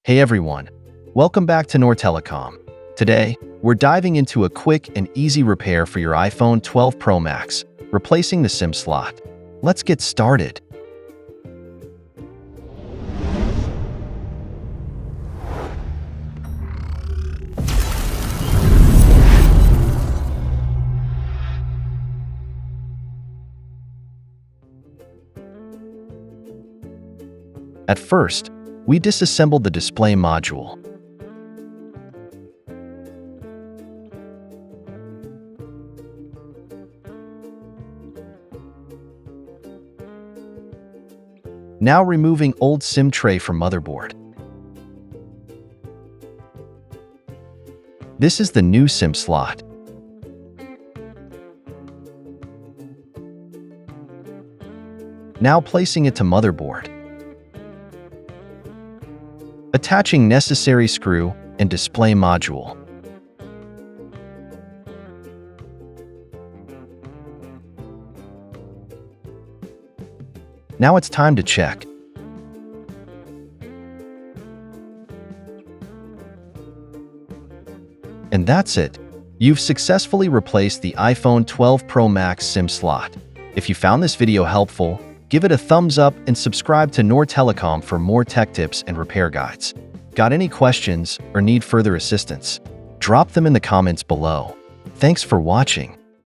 Hey everyone, welcome back to Noor Telecom. Today, we're diving into a quick and easy repair for your iPhone 12 Pro Max, replacing the SIM slot. Let's get started. At first, we disassembled the display module. Now removing old SIM tray from motherboard. This is the new SIM slot. Now placing it to motherboard. Attaching necessary screw and display module. Now it's time to check. And that's it. You've successfully replaced the iPhone 12 Pro Max SIM slot. If you found this video helpful, give it a thumbs up and subscribe to Noor Telecom for more tech tips and repair guides. Got any questions or need further assistance? Drop them in the comments below. Thanks for watching.